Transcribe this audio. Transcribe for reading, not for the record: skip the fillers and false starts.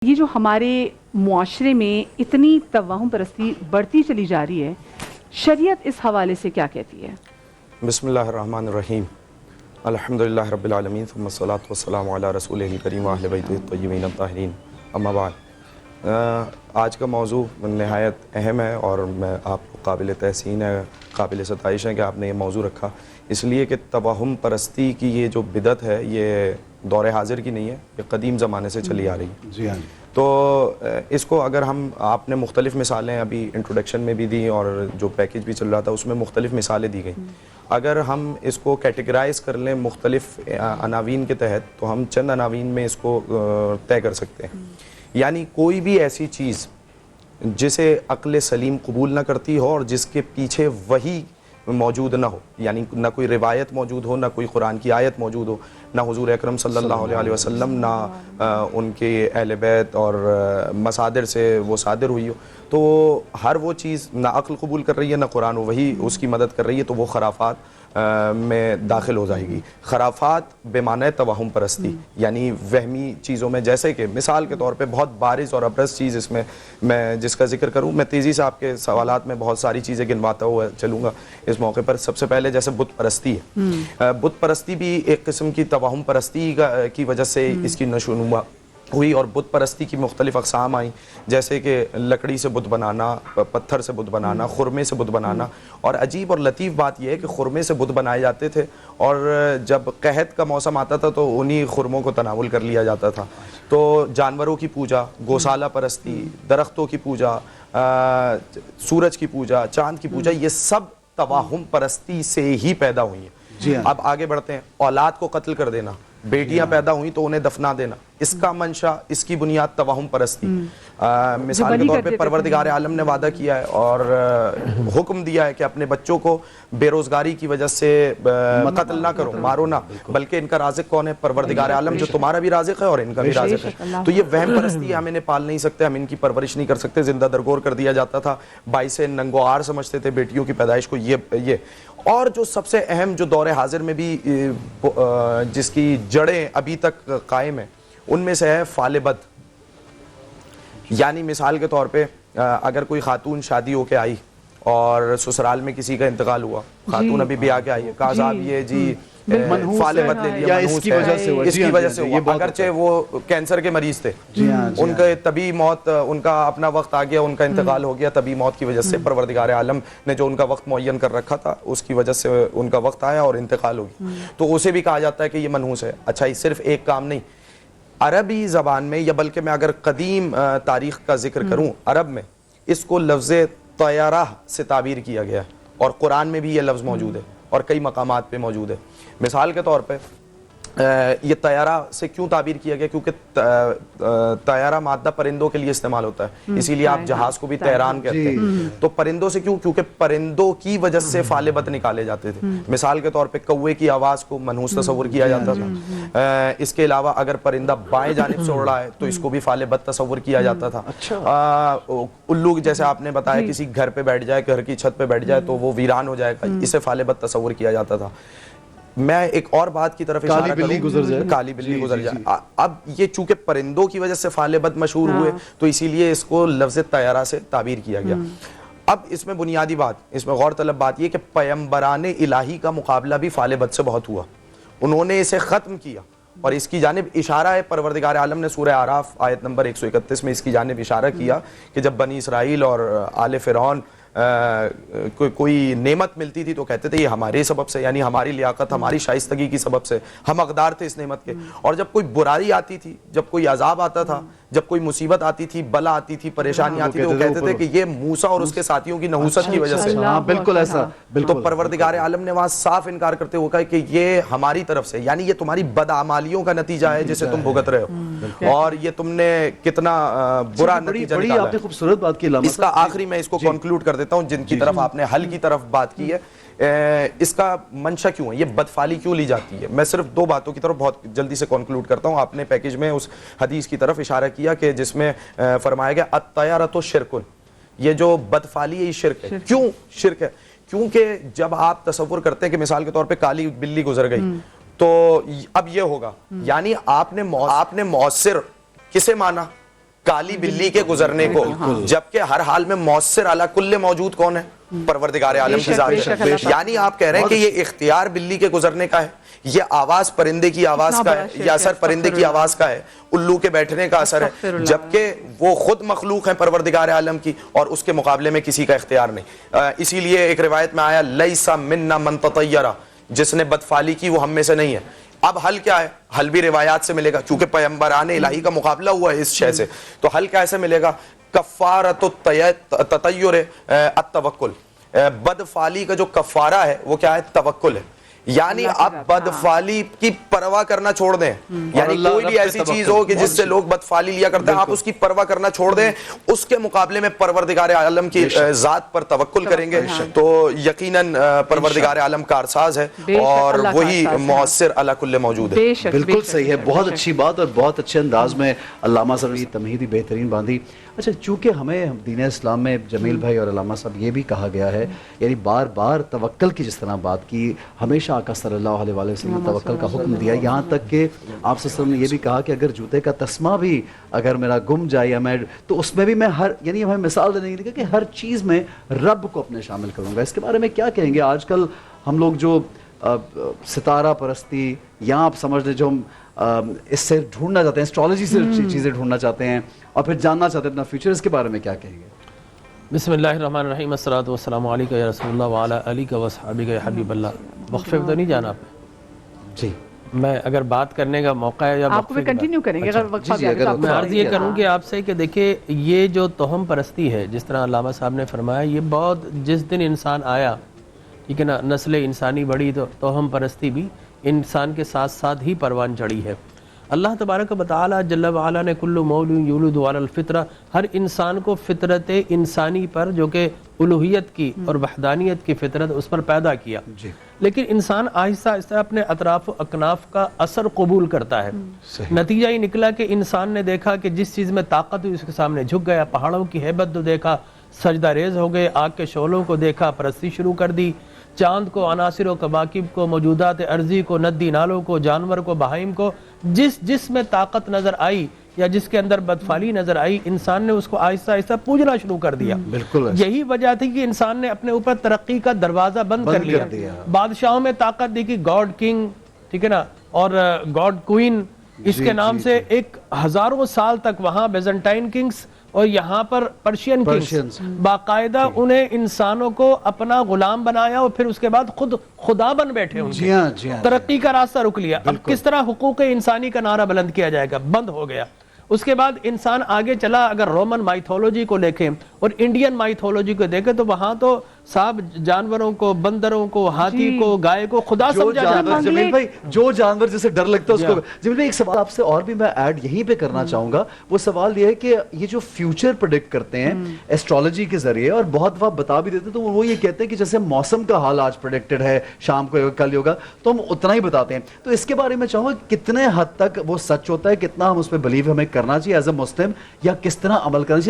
یہ جو ہمارے معاشرے میں اتنی توہم پرستی بڑھتی چلی جا رہی ہے، شریعت اس حوالے سے کیا کہتی ہے؟ بسم اللہ الرحمن الرحیم، الحمدللہ رب العالمین ثم الصلاۃ والسلام علی رسولہ الکریم واہل بیتہ الطیبین الطاہرین، اما بعد۔ آج کا موضوع نہایت اہم ہے اور میں آپ کو قابل تحسین ہے، قابل ستائش ہے کہ آپ نے یہ موضوع رکھا، اس لیے کہ توہم پرستی کی یہ جو بدعت ہے یہ دور حاضر کی نہیں ہے، یہ قدیم زمانے سے چلی آ رہی ہے۔ جی ہاں، تو اس کو اگر آپ نے مختلف مثالیں ابھی انٹروڈکشن میں بھی دی اور جو پیکج بھی چل رہا تھا اس میں مختلف مثالیں دی گئیں، اگر ہم اس کو کیٹیگرائز کر لیں مختلف عناوین کے تحت تو ہم چند عناوین میں اس کو طے کر سکتے ہیں۔ یعنی کوئی بھی ایسی چیز جسے عقل سلیم قبول نہ کرتی ہو اور جس کے پیچھے وحی موجود نہ ہو، یعنی نہ کوئی روایت موجود ہو، نہ کوئی قرآن کی آیت موجود ہو، نہ حضور اکرم صلی اللہ علیہ وسلم، نہ ان کے اہل بیت اور مصادر سے وہ صادر ہوئی ہو، تو ہر وہ چیز نہ عقل قبول کر رہی ہے نہ قرآن و وحی اس کی مدد کر رہی ہے، تو وہ خرافات میں داخل ہو جائے گی۔ خرافات بے معنی توہم پرستی، یعنی وہمی چیزوں میں، جیسے کہ مثال کے طور پہ بہت بارز اور ابرز چیز اس میں جس کا ذکر کروں، میں تیزی سے آپ کے سوالات میں بہت ساری چیزیں گنواتا ہوا چلوں گا اس موقع پر۔ سب سے پہلے جیسے بت پرستی ہے، بت پرستی بھی ایک قسم کی توہم پرستی کی وجہ سے اس کی نشوونما ہوئی اور بت پرستی کی مختلف اقسام آئیں، جیسے کہ لکڑی سے بت بنانا، پتھر سے بت بنانا، خرمے سے بت بنانا، اور عجیب اور لطیف بات یہ ہے کہ خرمے سے بت بنائے جاتے تھے اور جب قحط کا موسم آتا تھا تو انہی خرموں کو تناول کر لیا جاتا تھا۔ تو جانوروں کی پوجا، گوسالہ پرستی، درختوں کی پوجا، سورج کی پوجا، چاند کی پوجا، یہ سب توہم پرستی سے ہی پیدا ہوئی ہیں۔ اب آگے بڑھتے ہیں، اولاد کو قتل کر دینا، بیٹیاں پیدا ہوئیں تو انہیں دفنا دینا، اس کا منشا، اس کی بنیاد توہم پرستی۔ مثال کے طور پہ پروردگار عالم نے وعدہ کیا ہے اور حکم دیا ہے کہ اپنے بچوں کو بے روزگاری کی وجہ سے قتل نہ کرو، مارو نہ، بلکہ ان کا رازق کون ہے؟ پروردگار عالم، جو تمہارا بھی رازق ہے اور ان کا بھی رازق ہے۔ تو یہ وہم پرستی ہے، ہم انہیں پال نہیں سکتے، ہم ان کی پرورش نہیں کر سکتے، زندہ درگور کر دیا جاتا تھا، باعث ننگوار سمجھتے تھے بیٹیوں کی پیدائش کو۔ یہ اور جو سب سے اہم، جو دور حاضر میں بھی جس کی جڑیں ابھی تک قائم ہیں، ان میں سے ہے فال بد۔ یعنی مثال کے طور پہ اگر کوئی خاتون شادی ہو کے آئی اور سسرال میں کسی کا انتقال ہوا، خاتون ابھی بیاہ کے آئی ہے، کہا صاحب یہ جی فال بد لے لیا، اس کی وجہ سے ہوا، اگرچہ وہ کینسر کے مریض تھے، ان کے طبی موت، ان کا اپنا وقت آ گیا، ان کا انتقال ہو گیا طبی موت کی وجہ سے، پروردگار عالم نے جو ان کا وقت معین کر رکھا تھا اس کی وجہ سے ان کا وقت آیا اور انتقال ہو گیا، تو اسے بھی کہا جاتا ہے کہ یہ منحوس ہے۔ اچھا، یہ صرف ایک کام نہیں، عربی زبان میں، یا بلکہ میں اگر قدیم تاریخ کا ذکر کروں، عرب میں اس کو لفظ طیارہ سے تعبیر کیا گیا ہے اور قرآن میں بھی یہ لفظ موجود ہے اور کئی مقامات پہ موجود ہے۔ مثال کے طور پہ یہ طیارہ سے کیوں تعبیر کیا گیا؟ کیونکہ طیارہ مادہ پرندوں کے لیے استعمال ہوتا ہے، اسی لیے آپ جہاز کو بھی طیران کہتے ہیں۔ تو پرندوں سے کیوں؟ کیونکہ پرندوں کی وجہ سے فال بد نکالے جاتے تھے۔ مثال کے طور پہ کوے کی آواز کو منحوس تصور کیا جاتا تھا۔ اس کے علاوہ اگر پرندہ بائیں جانب سے اڑ رہا ہے تو اس کو بھی فال بد تصور کیا جاتا تھا۔ الو جیسے آپ نے بتایا، کسی گھر پہ بیٹھ جائے، گھر کی چھت پہ بیٹھ جائے تو وہ ویران ہو جائے گا، اسے فال بد تصور کیا جاتا تھا۔ میں ایک اور بات کی طرف اشارہ کروں، کالی بلی گزر جائے۔ اب یہ چونکہ پرندوں کی وجہ سے فال بد مشہور ہوئے تو اسی لیے اس کو لفظ طیارہ سے تعبیر کیا گیا۔ اب اس میں بنیادی بات، اس میں غور طلب بات یہ کہ پیمبران الہی کا مقابلہ بھی فال بد سے بہت ہوا، انہوں نے اسے ختم کیا اور اس کی جانب اشارہ ہے۔ پروردگار عالم نے سورہ اعراف آیت نمبر 131 میں اس کی جانب اشارہ کیا کہ جب بنی اسرائیل اور آل فرعون کوئی نعمت ملتی تھی تو کہتے تھے یہ ہمارے سبب سے، یعنی ہماری لیاقت، ہماری شائستگی کی سبب سے، ہم حقدار تھے اس نعمت کے۔ اور جب کوئی برائی آتی تھی، جب کوئی عذاب آتا تھا، جب کوئی مصیبت آتی تھی، بلا آتی تھی، پریشانی آتی تھی، وہ کہتے تھے کہ یہ موسیٰ اور اس کے ساتھیوں کی نحوست کی وجہ سے۔ بالکل ایسا۔ تو پروردگار عالم نے وہاں صاف انکار کرتے ہوئے کہا کہ یہ ہماری طرف سے، یعنی یہ تمہاری بدعمالیوں کا نتیجہ ہے جسے تم بھگت رہے ہو، اور یہ تم نے کتنا برا نتیجہ نکالا ہے۔ آپ نے خوبصورت بات کی علامہ اس کا آخری میں اس کو کنکلوڈ کر دیتا ہوں، جن کی طرف آپ نے حل کی طرف بات کی ہے، اس کا منشا کیوں ہے، یہ بدفعلی کیوں لی جاتی ہے۔ میں صرف دو باتوں کی طرف بہت جلدی سے کنکلوڈ کرتا ہوں۔ آپ نے پیکج میں اس حدیث کی طرف اشارہ کیا کہ جس میں فرمایا گیا الطیارۃ شرک، یہ جو بدفعلی ہے یہ شرک ہے۔ کیوں شرک ہے؟ کیونکہ جب آپ تصور کرتے ہیں کہ مثال کے طور پہ کالی بلی گزر گئی تو اب یہ ہوگا، یعنی آپ نے مؤثر کسے مانا؟ کالی بلی کے گزرنے کو، جبکہ ہر حال میں مؤثر اعلیٰ کل موجود کون ہے؟ پروردگار عالم کی ذات ہے. یعنی آپ کہہ رہے ہیں کہ یہ اختیار بلی کے گزرنے کا ہے، یہ آواز پرندے کی آواز کا ہے، یہ اثر پرندے کی آواز کا ہے، الو کے بیٹھنے کا اثر ہے، جبکہ وہ خود مخلوق ہیں پروردگار عالم کی اور اس کے مقابلے میں کسی کا اختیار نہیں. اسی لیے ایک روایت میں آیا لیس منا من تطیر، جس نے بدفعلی کی وہ ہم میں سے نہیں ہے. اب حل کیا ہے؟ حل بھی روایات سے ملے گا، چونکہ پیغمبران الہی کا مقابلہ ہوا ہے اس شے سے، تو حل کیسے ملے گا؟ کفارۃ التطیر التوکل. بدفعلی کا جو کفارہ ہے وہ کیا ہے؟ توکل ہے. یعنی آپ بدفعلی کی پرواہ کرنا چھوڑ دیں، یعنی کوئی بھی ایسی چیز ہو کہ جس سے لوگ بدفعلی لیا کرتے ہیں، آپ اس کی پرواہ کرنا چھوڑ دیں، اس کے مقابلے میں پروردگار عالم کی ذات پر توکل کریں گے تو یقیناً پروردگار عالم کارساز ہے اور وہی مؤثر علی کل موجود ہے. بالکل صحیح ہے. بہت اچھی بات اور بہت اچھے انداز میں علامہ صاحب کی تمہیدی بہترین باندھی. اچھا، چونکہ ہمیں دین اسلام میں جمیل بھائی اور علامہ صاحب یہ بھی کہا گیا ہے، یعنی بار بار توکل کی جس طرح بات کی، ہمیشہ آقا صلی اللہ علیہ وسلم نے توکل کا حکم دیا، یہاں تک کہ آپ صلی اللہ علیہ وسلم نے یہ بھی کہا کہ اگر جوتے کا تسمہ بھی اگر میرا گم جائے یا میں تو اس میں بھی میں یعنی ہمیں مثال دینے کی کہ ہر چیز میں رب کو اپنے شامل کروں گا. اس کے بارے میں کیا کہیں گے؟ آج کل ہم لوگ جو ستارہ پرستی یا آپ سمجھ لیں جو ہم اس سے ڈھونڈنا چاہتے ہیں، اسٹرالوجی سے چیزیں ڈھونڈنا چاہتے ہیں اور پھر جاننا چاہتے ہیں اپنا فیوچر، اس کے بارے میں کیا کہیں گے؟ بسم اللہ الرحمن الرحیم. الصلاۃ والسلام علیکہ یا رسول اللہ وعلی آلہ وصحبہ یا حبیب اللہ. وقفے پہ تو نہیں جانا آپ نے؟ جی، میں اگر بات کرنے کا موقع ہے یا آپ کو کنٹینیو کریں گے اگر وقفہ دیا تو میں عرض یہ کروں کہ آپ سے کہ دیکھیں یہ جو توہم پرستی ہے، جس طرح علامہ صاحب نے فرمایا، یہ بہت جس دن انسان آیا، ٹھیک ہے نا، نسل انسانی بڑھی تو توہم پرستی بھی انسان کے ساتھ ساتھ ہی پروان چڑھی ہے. اللہ تبارک و تعالی جل وعلا نے کل مولود یولد علی الفطرہ، ہر انسان کو فطرت انسانی پر جو کہ الوہیت کی اور وحدانیت کی فطرت اس پر پیدا کیا. لیکن انسان آہستہ آہستہ اپنے اطراف و اکناف کا اثر قبول کرتا ہے. نتیجہ یہ نکلا کہ انسان نے دیکھا کہ جس چیز میں طاقت ہوئی اس کے سامنے جھک گیا. پہاڑوں کی ہیبت کو دیکھا، سجدہ ریز ہو گئے. آگ کے شعلوں کو دیکھا، پرستی شروع کر دی. چاند کو، عناصر و کواکب کو، موجودات ارضی کو، ندی نالوں کو، جانور کو، بہائم کو، جس میں طاقت نظر آئی یا جس کے اندر بدفعلی نظر آئی، انسان نے اس کو آہستہ آہستہ پوجنا شروع کر دیا. یہی وجہ تھی کہ انسان نے اپنے اوپر ترقی کا دروازہ بند کر لیا. بادشاہوں میں طاقت دی کہ گاڈ کنگ، ٹھیک ہے نا، اور گاڈ کوئن، اس کے نام سے ایک ہزاروں سال تک وہاں بیزنٹائن کنگز اور یہاں پر پرشین کنگز باقاعدہ انہیں انسانوں کو اپنا غلام بنایا اور پھر اس کے بعد خود خدا بن بیٹھے. ترقی کا راستہ رک لیا. اب کس طرح حقوق انسانی کا نعرہ بلند کیا جائے گا؟ بند ہو گیا. اس کے بعد انسان آگے چلا. اگر رومن مائتھولوجی کو دیکھیں اور انڈین مائتھولوجی کو دیکھیں تو وہاں تو صاحب جانوروں کو، بندروں کو، ہاتھی کو، گائے کو خدا سمجھا جاتا ہے. جمیل بھائی، جو جانور جسے ڈر لگتا ہے اس کو. جمیل بھائی، ایک سوال آپ سے اور بھی میں ایڈ یہیں پہ کرنا چاہوں گا. وہ سوال یہ ہے کہ یہ جو فیوچر پریڈکٹ کرتے ہیں ایسٹرالوجی کے ذریعے اور بہت دفعہ بتا بھی دیتے ہیں، تو وہ یہ کہتے ہیں کہ جیسے موسم کا حال آج پریڈکٹڈ ہے، شام کو کل ہوگا، تو ہم اتنا ہی بتاتے ہیں. تو اس کے بارے میں چاہوں گا کتنے حد تک وہ سچ ہوتا ہے، کتنا ہم اس پہ بلیو ہمیں کرنا چاہیے ایز اے مسلم، یا کس طرح عمل کرنا چاہیے؟